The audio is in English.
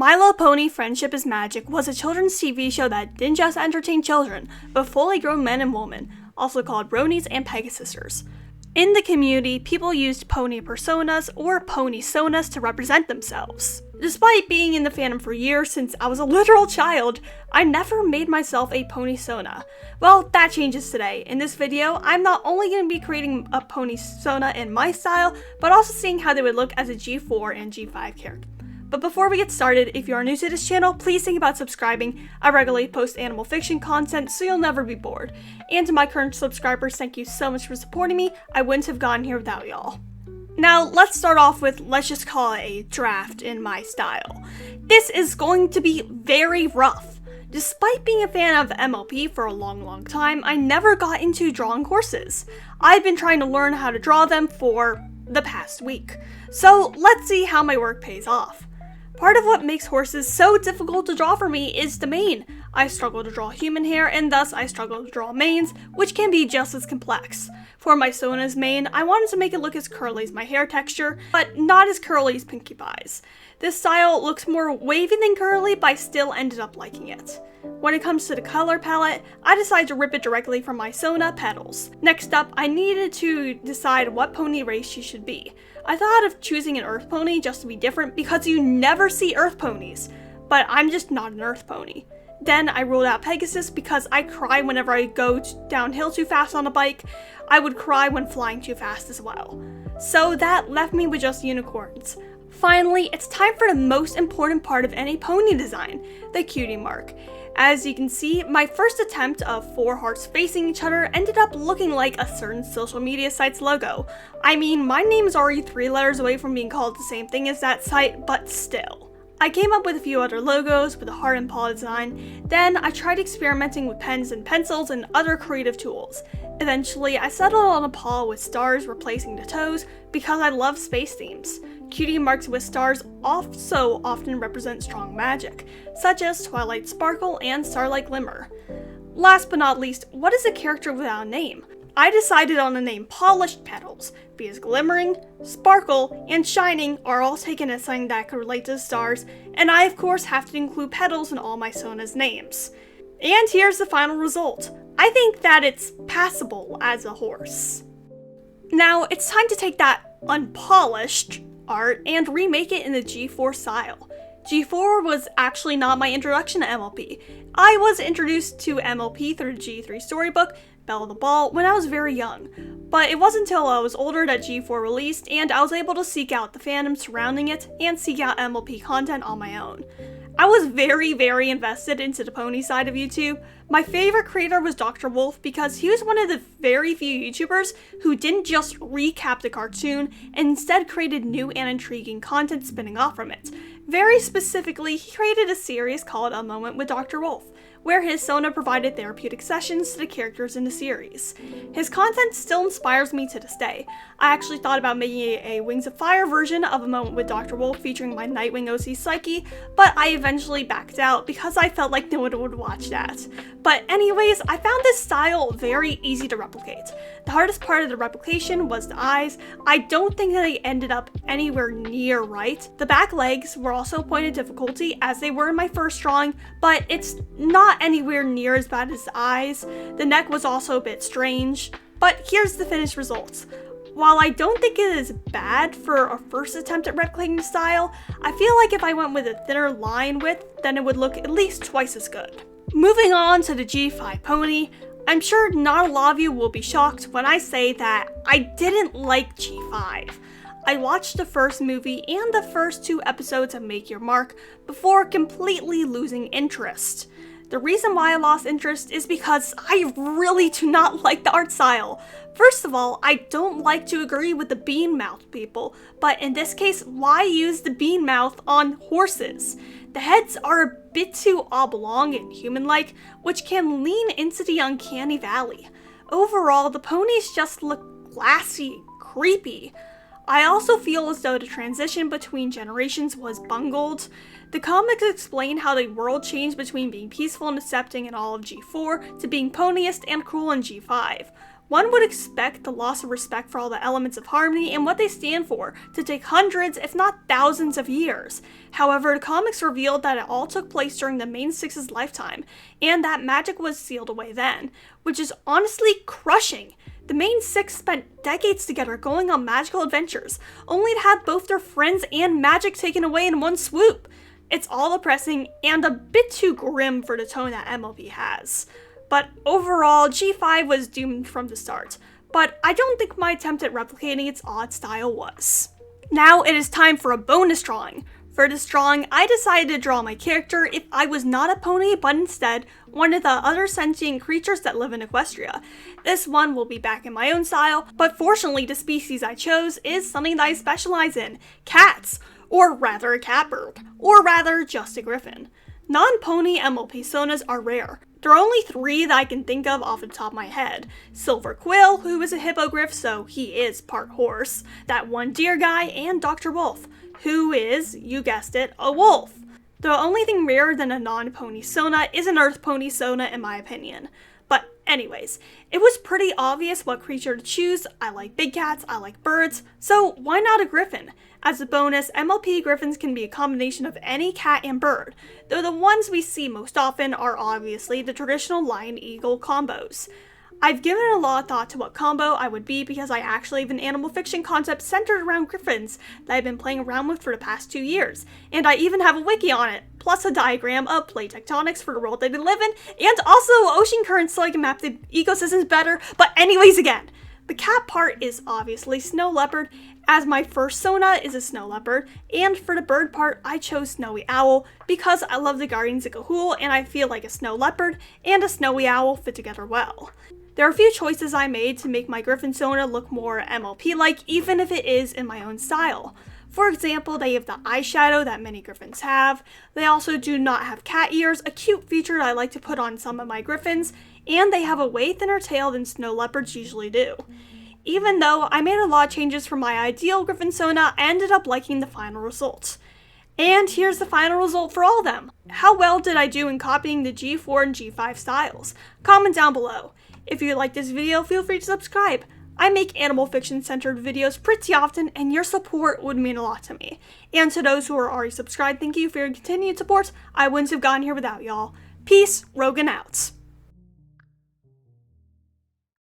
My Little Pony: Friendship is Magic was a children's TV show that didn't just entertain children, but fully grown men and women, also called Bronies and Pegasisters. In the community, people used pony personas or pony sonas to represent themselves. Despite being in the fandom for years since I was a literal child, I never made myself a pony sona. Well, that changes today. In this video, I'm not only going to be creating a pony sona in my style, but also seeing how they would look as a G4 and G5 character. But before we get started, if you are new to this channel, please think about subscribing. I regularly post animal fiction content, so you'll never be bored. And to my current subscribers, thank you so much for supporting me. I wouldn't have gotten here without y'all. Now, let's start off with, let's just call it a draft in my style. This is going to be very rough. Despite being a fan of MLP for a long time, I never got into drawing horses. I've been trying to learn how to draw them for the past week. So let's see how my work pays off. Part of what makes horses so difficult to draw for me is the mane. I struggle to draw human hair, and thus I struggle to draw manes, which can be just as complex. For my Sona's mane, I wanted to make it look as curly as my hair texture, but not as curly as Pinkie Pie's. This style looks more wavy than curly, but I still ended up liking it. When it comes to the color palette, I decided to rip it directly from my Sona petals. Next up, I needed to decide what pony race she should be. I thought of choosing an earth pony just to be different because you never see earth ponies, but I'm just not an earth pony. Then I ruled out Pegasus because I cry whenever I go downhill too fast on a bike. I would cry when flying too fast as well. So that left me with just unicorns. Finally, it's time for the most important part of any pony design, the cutie mark. As you can see, my first attempt of 4 hearts facing each other ended up looking like a certain social media site's logo. I mean, my name is already 3 letters away from being called the same thing as that site, but still. I came up with a few other logos with a heart and paw design, then I tried experimenting with pens and pencils and other creative tools. Eventually, I settled on a paw with stars replacing the toes because I love space themes. Cutie marks with stars also often represent strong magic, such as Twilight Sparkle and Starlight Glimmer. Last but not least, what is a character without a name? I decided on the name Polished Petals, because glimmering, sparkle, and shining are all taken as something that could relate to the stars, and I of course have to include petals in all my Sona's names. And here's the final result. I think that it's passable as a horse. Now, it's time to take that unpolished art and remake it in the G4 style. G4 was actually not my introduction to MLP. I was introduced to MLP through the G3 storybook, Belle the Ball, when I was very young. But it wasn't until I was older that G4 released, and I was able to seek out the fandom surrounding it and seek out MLP content on my own. I was very invested into the pony side of YouTube. My favorite creator was Dr. Wolf because he was one of the very few YouTubers who didn't just recap the cartoon and instead created new and intriguing content spinning off from it. Very specifically, he created a series called A Moment with Dr. Wolf, where his Sona provided therapeutic sessions to the characters in the series. His content still inspires me to this day. I actually thought about making a Wings of Fire version of A Moment with Dr. Wolf featuring my Nightwing OC Psyche, but I eventually backed out because I felt like no one would watch that. But anyways, I found this style very easy to replicate. The hardest part of the replication was the eyes. I don't think that they ended up anywhere near right. The back legs were also a point of difficulty as they were in my first drawing, but it's not anywhere near as bad as the eyes. The neck was also a bit strange, but here's the finished results. While I don't think it is bad for a first attempt at replicating the style, I feel like if I went with a thinner line width, then it would look at least twice as good. Moving on to the G5 pony, I'm sure not a lot of you will be shocked when I say that I didn't like G5. I watched the first movie and the first 2 episodes of Make Your Mark before completely losing interest. The reason why I lost interest is because I really do not like the art style. First of all, I don't like to agree with the bean mouth people, but in this case, why use the bean mouth on horses? The heads are a bit too oblong and human-like, which can lean into the uncanny valley. Overall, the ponies just look glassy and creepy. I also feel as though the transition between generations was bungled. The comics explain how the world changed between being peaceful and accepting in all of G4 to being poniest and cruel in G5. One would expect the loss of respect for all the elements of harmony and what they stand for to take hundreds, if not thousands of years. However, the comics revealed that it all took place during the main six's lifetime, and that magic was sealed away then, which is honestly crushing. The main six spent decades together going on magical adventures, only to have both their friends and magic taken away in one swoop. It's all depressing and a bit too grim for the tone that MLP has. But overall, G5 was doomed from the start, but I don't think my attempt at replicating its odd style was. Now it is time for a bonus drawing. For this drawing, I decided to draw my character if I was not a pony, but instead one of the other sentient creatures that live in Equestria. This one will be back in my own style, but fortunately the species I chose is something that I specialize in, cats, or rather a catbird, or rather just a griffin. Non-pony MLP Sonas are rare. There are only 3 that I can think of off the top of my head. Silver Quill, who is a hippogriff, so he is part horse, that one deer guy, and Dr. Wolf, who is, you guessed it, a wolf. The only thing rarer than a non-pony Sona is an earth pony Sona in my opinion. But anyways, it was pretty obvious what creature to choose. I like big cats, I like birds, so why not a griffin? As a bonus, MLP griffins can be a combination of any cat and bird, though the ones we see most often are obviously the traditional lion-eagle combos. I've given a lot of thought to what combo I would be because I actually have an animal fiction concept centered around griffins that I've been playing around with for the past 2 years, and I even have a wiki on it, plus a diagram of plate tectonics for the world that they live in, and also ocean currents so I can map the ecosystems better. But anyways, again, the cat part is obviously snow leopard, as my first Sona is a snow leopard, and for the bird part I chose snowy owl because I love the Guardians of Ga'Hoole and I feel like a snow leopard and a snowy owl fit together well. There are a few choices I made to make my Griffin Sona look more MLP-like, even if it is in my own style. For example, they have the eyeshadow that many griffins have. They also do not have cat ears, a cute feature that I like to put on some of my griffins, and they have a way thinner tail than snow leopards usually do. Even though I made a lot of changes from my ideal Griffin Sona, I ended up liking the final result. And here's the final result for all of them. How well did I do in copying the G4 and G5 styles? Comment down below. If you like this video, feel free to subscribe. I make animal fiction centered videos pretty often and your support would mean a lot to me. And to those who are already subscribed, thank you for your continued support. I wouldn't have gotten here without y'all. Peace, Rogan out.